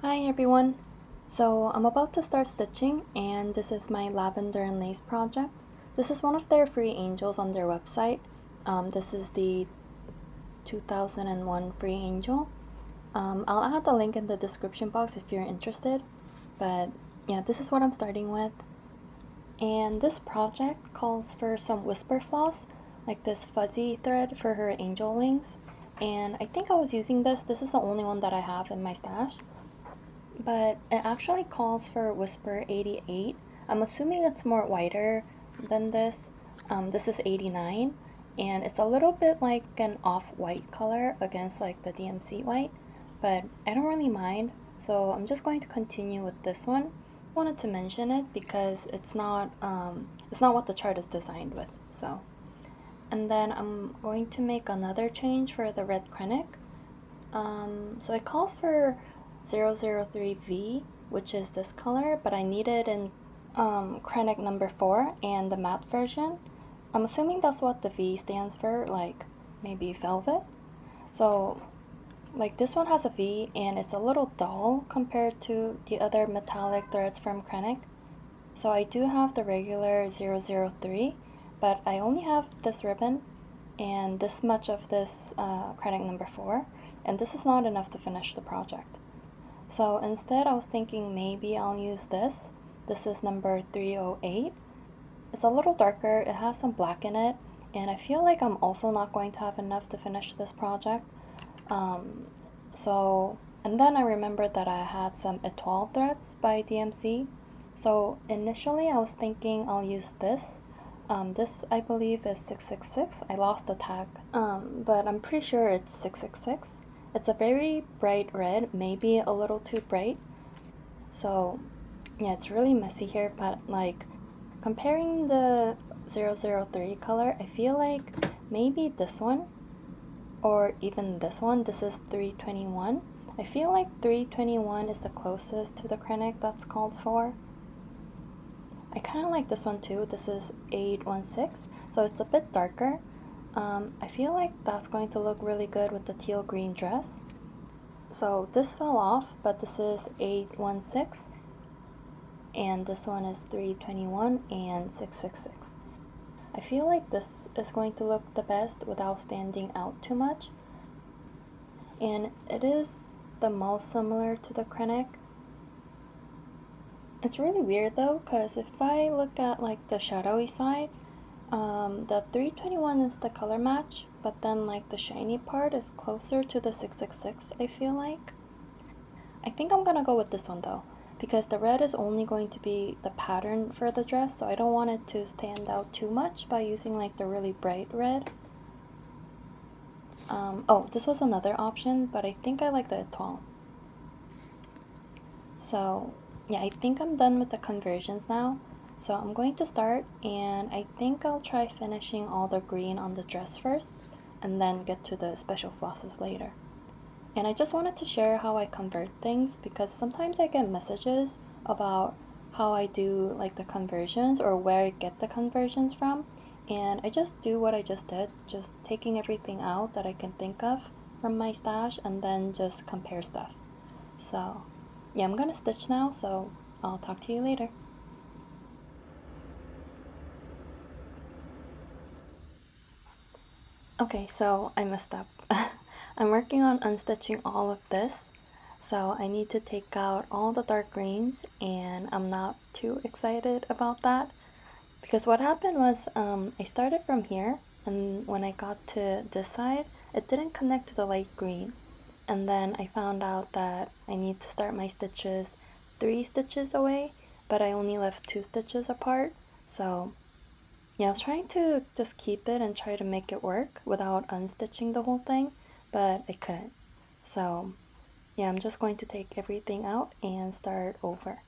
Hi everyone! So I'm about to start stitching and this is my lavender and lace project. This is one of their free angels on their website. This is the 2001 free angel. I'll add the link in the description box if you're interested. But yeah, this is what I'm starting with. And this project calls for some whisper floss, like this fuzzy thread for her angel wings. And I think I was using this. This is the only one that I have in my stash. But it actually calls for Whisper 88. I'm assuming it's more whiter than this. This is 89, and it's a little bit like an off-white color against like the DMC white, but I don't really mind, so I'm just going to continue with this one. I wanted to mention it because it's not what the chart is designed with. So, and then I'm going to make another change for the red Krennic. So it calls for 003V, which is this color, but I need it in Krennic number 4 and the matte version. I'm assuming that's what the V stands for, like maybe velvet. So like this one has a V and it's a little dull compared to the other metallic threads from Krennic. So I do have the regular 003, but I only have this ribbon and this much of this Krennic number 4, and this is not enough to finish the project. So instead I was thinking maybe I'll use this. This is number 308. It's a little darker, it has some black in it, and I feel like I'm also not going to have enough to finish this project. And then I remembered that I had some Etoile threads by DMC. So initially I was thinking I'll use this. This I believe is 666. I lost the tag, but I'm pretty sure it's 666. It's a very bright red, maybe a little too bright. So yeah, it's really messy here, but like comparing the 003 color, I feel like maybe this one or even this one. This is 321. I feel like 321 is the closest to the Krennic that's called for. I kind of like this one too. This is 816, so it's a bit darker. I feel like that's going to look really good with the teal green dress. So this fell off, but this is 816, and this one is 321 and 666. I feel like this is going to look the best without standing out too much. And it is the most similar to the Krennic. It's really weird though, because if I look at like the shadowy side, the 321 is the color match, but then like the shiny part is closer to the 666, I feel like. I think I'm gonna go with this one though, because the red is only going to be the pattern for the dress, so I don't want it to stand out too much by using like the really bright red. Oh, this was another option, but I think I like the Etoile. So yeah, I think I'm done with the conversions now. So I'm going to start, and I think I'll try finishing all the green on the dress first, and then get to the special flosses later. And I just wanted to share how I convert things, because sometimes I get messages about how I do like the conversions or where I get the conversions from, and I just do what I just did, just taking everything out that I can think of from my stash and then just compare stuff. So yeah, I'm gonna stitch now, so I'll talk to you later. Okay, so I messed up. I'm working on unstitching all of this, so I need to take out all the dark greens, and I'm not too excited about that, because what happened was I started from here, and when I got to this side, it didn't connect to the light green, and then I found out that I need to start my stitches 3 stitches away, but I only left 2 stitches apart. So yeah, I was trying to just keep it and try to make it work without unstitching the whole thing, but I couldn't. So yeah, I'm just going to take everything out and start over.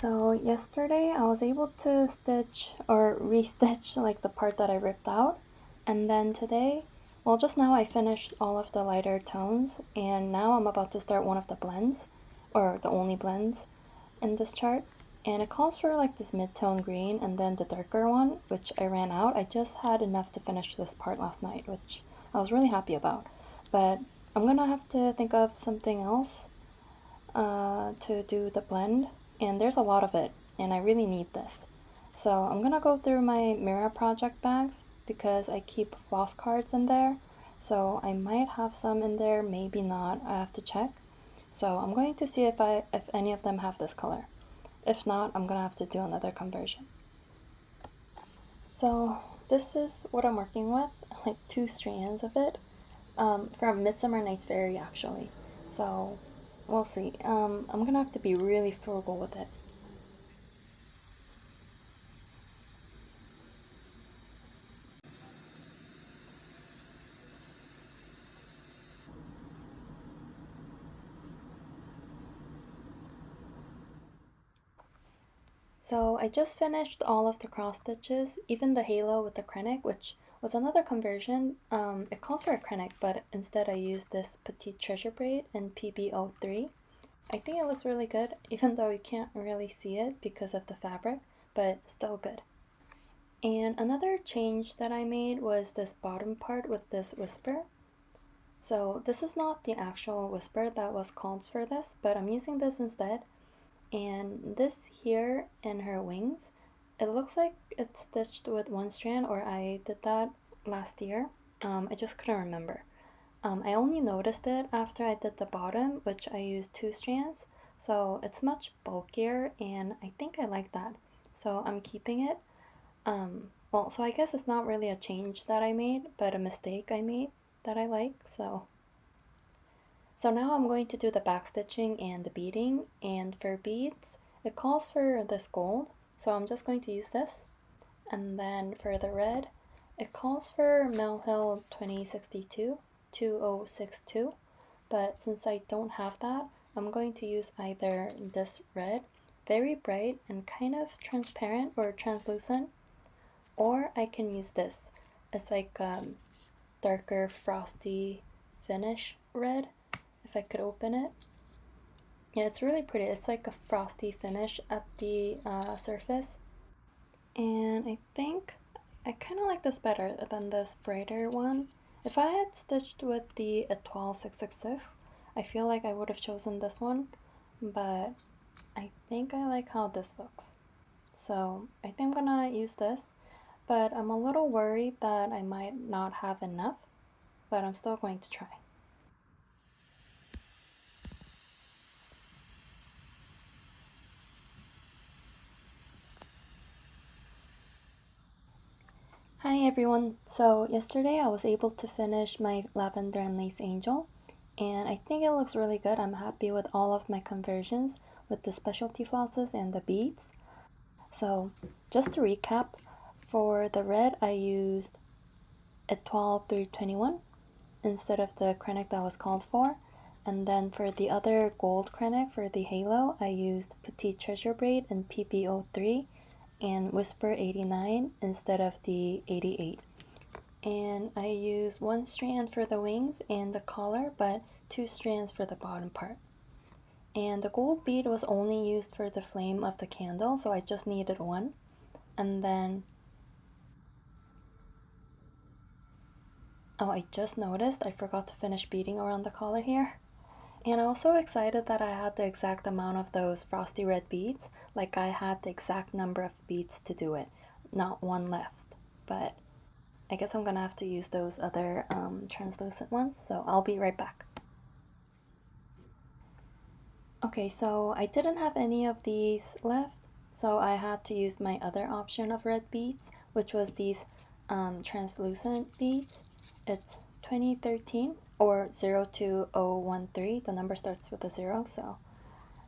So yesterday I was able to stitch or restitch like the part that I ripped out, and then today Well, just now I finished all of the lighter tones, and now I'm about to start one of the blends, or the only blends in this chart. And it calls for like this mid-tone green and then the darker one, which I ran out. I just had enough to finish this part last night, which I was really happy about. But I'm gonna have to think of something else to do the blend, and there's a lot of it, and I really need this. So I'm gonna go through my Mira project bags because I keep floss cards in there. So I might have some in there, maybe not. I have to check. So I'm going to see if any of them have this color. If not, I'm gonna have to do another conversion. So this is what I'm working with, like 2 strands of it, from Midsummer Night's Fairy actually. So we'll see. I'm gonna have to be really frugal with it. So I just finished all of the cross stitches, even the halo with the krennic, which was another conversion. It called for a krennic, but instead I used this petite treasure braid in PB03. I think it looks really good, even though you can't really see it because of the fabric, but still good. And another change that I made was this bottom part with this whisper. So this is not the actual whisper that was called for this, but I'm using this instead. And this here in her wings, it looks like it's stitched with 1 strand, or I did that last year. I just couldn't remember. I only noticed it after I did the bottom, which I used 2 strands. So it's much bulkier, and I think I like that. So I'm keeping it. Well, so I guess it's not really a change that I made, but a mistake I made that I like. So now I'm going to do the back stitching and the beading, and for beads, it calls for this gold, so I'm just going to use this. And then for the red, it calls for Mill Hill 2062, 2062, but since I don't have that, I'm going to use either this red, very bright and kind of transparent or translucent, or I can use this. It's like darker frosty finish red, if I could open it. Yeah, it's really pretty. It's like a frosty finish at the surface. And I think I kind of like this better than this brighter one. If I had stitched with the Etoile 666, I feel like I would have chosen this one, but I think I like how this looks. So I think I'm gonna use this, but I'm a little worried that I might not have enough, but I'm still going to try. Hi everyone! So yesterday I was able to finish my Lavender and Lace Angel, and I think it looks really good. I'm happy with all of my conversions with the specialty flosses and the beads. So just to recap, for the red I used Etoile 321 instead of the krennic that was called for, and then for the other gold krennic for the halo I used Petite Treasure Braid in PB03 and Whisper 89 instead of the 88. And I used 1 strand for the wings and the collar, but 2 strands for the bottom part. And the gold bead was only used for the flame of the candle, so I just needed 1. And then, oh, I just noticed I forgot to finish beading around the collar here. And I'm also excited that I had the exact amount of those frosty red beads. Like I had the exact number of beads to do it, not 1 left. But I guess I'm gonna have to use those other translucent ones, so I'll be right back. Okay, so I didn't have any of these left, so I had to use my other option of red beads, which was these translucent beads. It's 2013 or 02013. The number starts with a 0, so.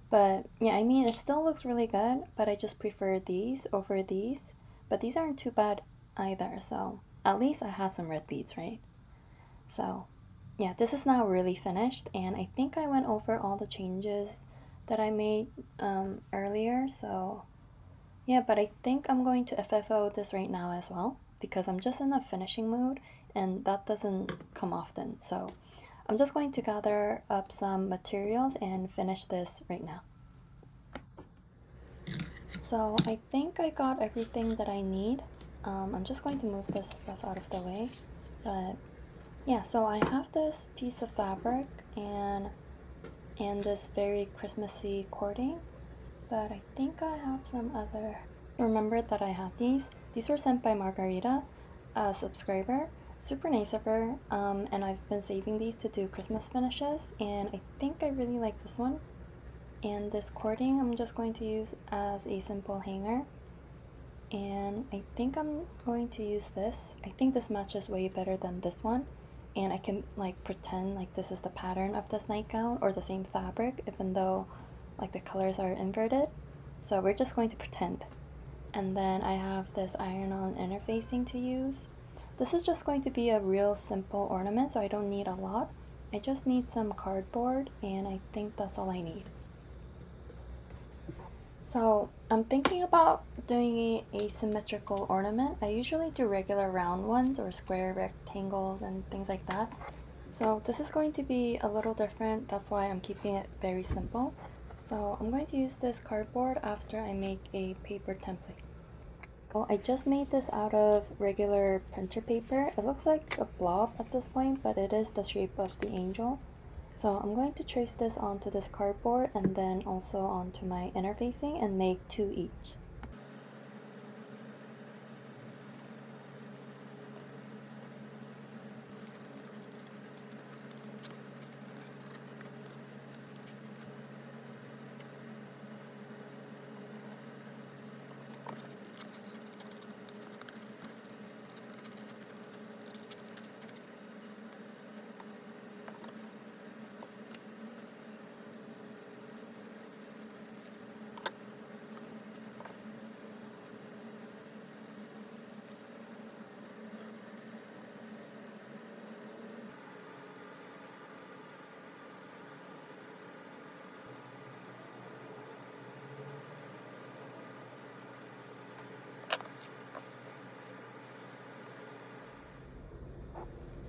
But yeah, I mean, it still looks really good, but I just prefer these over these. But these aren't too bad either, so at least I have some red beads, right? So yeah, this is now really finished, and I think I went over all the changes that I made earlier. So yeah, but I think I'm going to FFO this right now as well because I'm just in a finishing mood and that doesn't come often. So I'm just going to gather up some materials and finish this right now. So I think I got everything that I need. I'm just going to move this stuff out of the way. But yeah, so I have this piece of fabric and this very Christmassy cording. But I think I have some other. Remember that I had these. These were sent by Margarita, a subscriber. Super nice of her. And I've been saving these to do Christmas finishes. And I think I really like this one. And this cording I'm just going to use as a simple hanger. And I think I'm going to use this. I think this matches way better than this one. And I can like pretend like this is the pattern of this nightgown or the same fabric, even though like the colors are inverted. So we're just going to pretend. And then I have this iron-on interfacing to use. This is just going to be a real simple ornament, so I don't need a lot. I just need some cardboard, and I think that's all I need. So I'm thinking about doing a asymmetrical ornament. I usually do regular round ones or square rectangles and things like that. So this is going to be a little different. That's why I'm keeping it very simple. So I'm going to use this cardboard after I make a paper template. So I just made this out of regular printer paper. It looks like a blob at this point, but it is the shape of the angel. So I'm going to trace this onto this cardboard and then also onto my interfacing and make 2 each.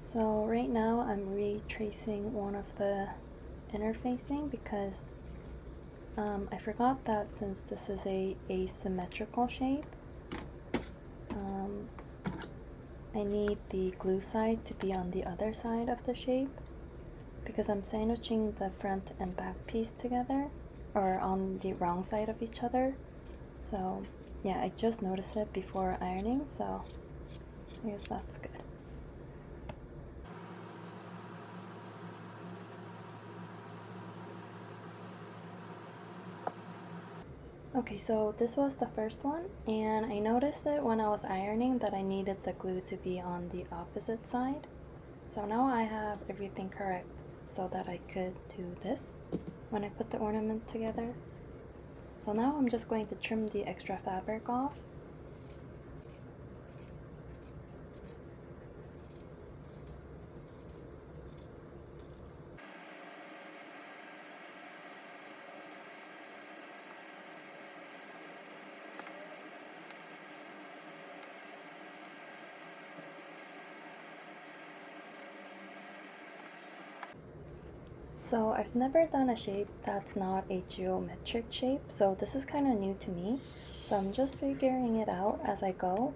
So right now I'm retracing one of the interfacing because I forgot that since this is a asymmetrical shape, I need the glue side to be on the other side of the shape because I'm sandwiching the front and back piece together or on the wrong side of each other. So yeah, I just noticed it before ironing, so I guess that's good. Okay, so this was the first one, and I noticed it when I was ironing that I needed the glue to be on the opposite side. So now I have everything correct so that I could do this when I put the ornament together. So now I'm just going to trim the extra fabric off. So I've never done a shape that's not a geometric shape, so this is kind of new to me. So I'm just figuring it out as I go.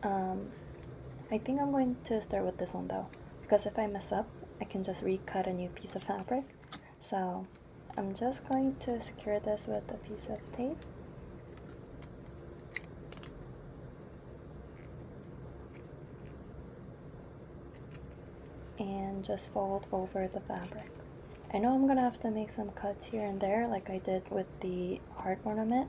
I think I'm going to start with this one though, because if I mess up, I can just recut a new piece of fabric. So I'm just going to secure this with a piece of tape. And just fold over the fabric. I know I'm gonna have to make some cuts here and there like I did with the heart ornament.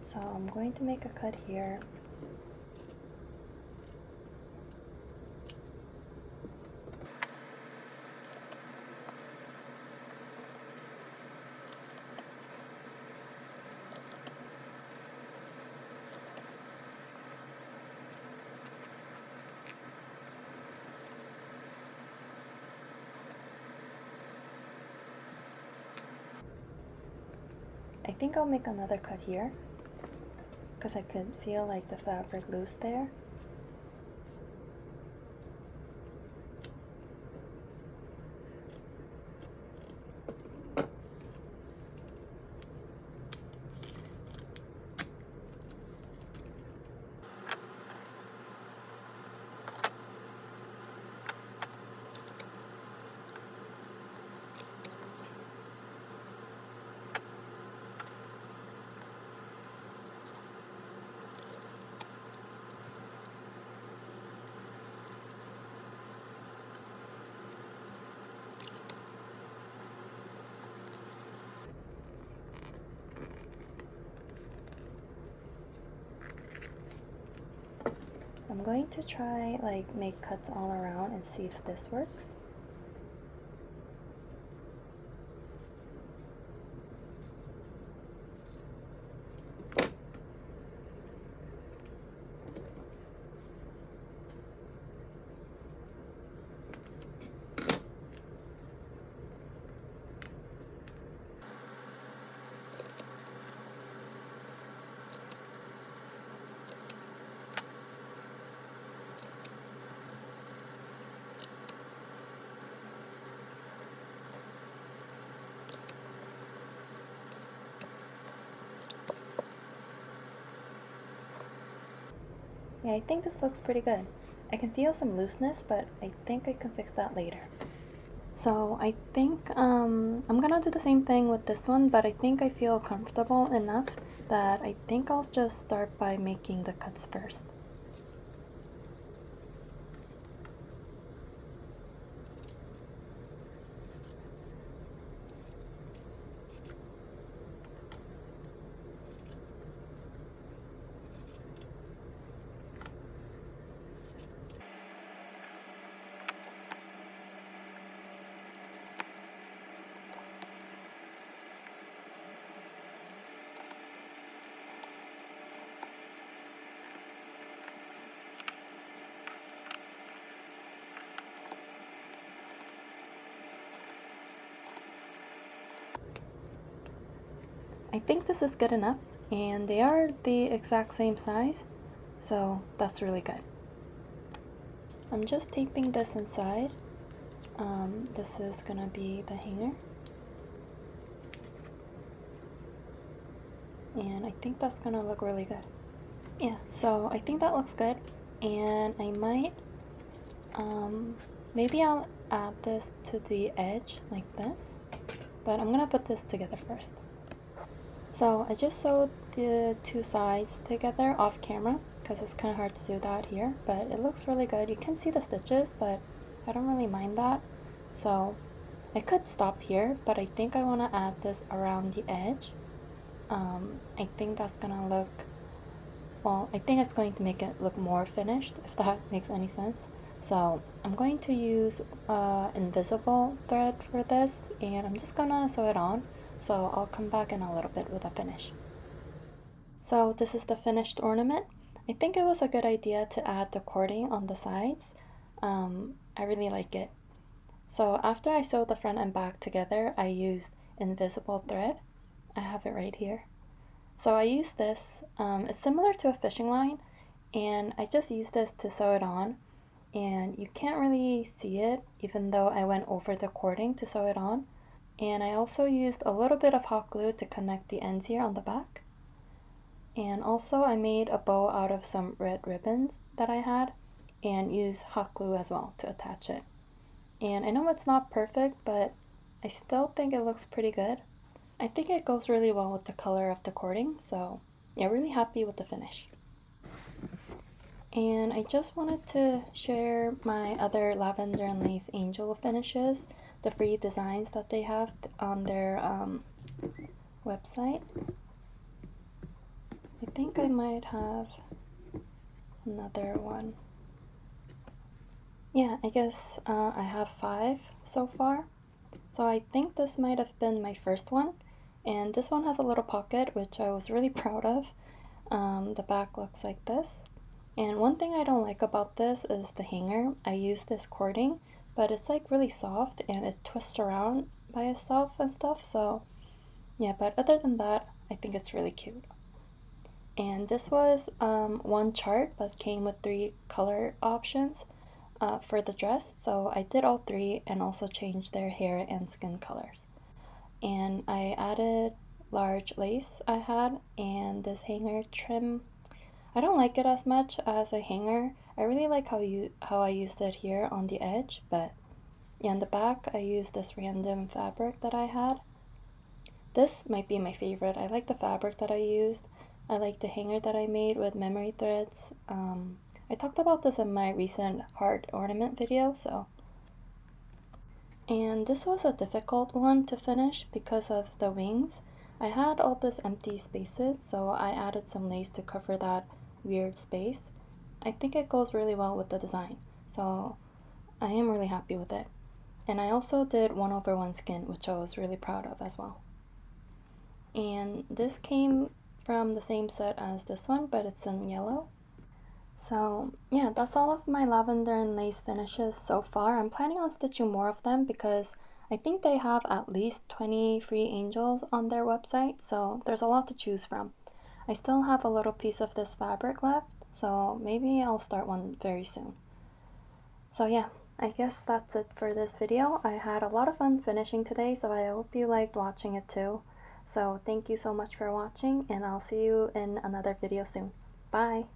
So I'm going to make a cut here. think I'll make another cut here because I could feel like the fabric loose there. I'm going to try like make cuts all around and see if this works. Yeah, I think this looks pretty good. I can feel some looseness, but I think I can fix that later. So I think I'm gonna do the same thing with this one, but I think I feel comfortable enough that I think I'll just start by making the cuts first. I think this is good enough, and they are the exact same size, so that's really good. I'm just taping this inside. This is gonna be the hanger, and I think that's gonna look really good. Yeah, so I think that looks good, and I might maybe I'll add this to the edge like this, but I'm gonna put this together first. So I just sewed the two sides together off camera because it's kind of hard to do that here, but it looks really good. You can see the stitches, but I don't really mind that. So I could stop here, but I think I want to add this around the edge. I think that's gonna look, well, I think it's going to make it look more finished, if that makes any sense. So I'm going to use invisible thread for this, and I'm just gonna sew it on. So I'll come back in a little bit with a finish. So this is the finished ornament. I think it was a good idea to add the cording on the sides. I really like it. So after I sewed the front and back together, I used invisible thread. I have it right here. So I used this, it's similar to a fishing line, and I just used this to sew it on. And you can't really see it even though I went over the cording to sew it on. And I also used a little bit of hot glue to connect the ends here on the back. And also I made a bow out of some red ribbons that I had and used hot glue as well to attach it. And I know it's not perfect, but I still think it looks pretty good. I think it goes really well with the color of the cording, so yeah, really happy with the finish. And I just wanted to share my other lavender and lace angel finishes, the free designs that they have on their website. I think I might have another one. Yeah, I guess I have 5 so far. So I think this might have been my first one. And this one has a little pocket, which I was really proud of. The back looks like this. And one thing I don't like about this is the hanger. I use this cording, but it's like really soft and it twists around by itself and stuff. So yeah, but other than that, I think it's really cute. And this was one chart but came with 3 color options for the dress, so I did all 3 and also changed their hair and skin colors. And I added large lace I had and this hanger trim. I don't like it as much as a hanger. I really like how I used it here on the edge, but yeah, in the back I used this random fabric that I had. This might be my favorite. I like the fabric that I used. I like the hanger that I made with memory threads. I talked about this in my recent heart ornament video, so. And this was a difficult one to finish because of the wings. I had all this empty spaces, so I added some lace to cover that weird space. I think it goes really well with the design, so I am really happy with it. And I also did 1/1 skin, which I was really proud of as well. And this came from the same set as this one, but it's in yellow. So yeah, that's all of my lavender and lace finishes so far. I'm planning on stitching more of them because I think they have at least 20 free angels on their website, so there's a lot to choose from. I still have a little piece of this fabric left, so maybe I'll start one very soon. So yeah, I guess that's it for this video. I had a lot of fun finishing today, so I hope you liked watching it too. So thank you so much for watching, and I'll see you in another video soon. Bye!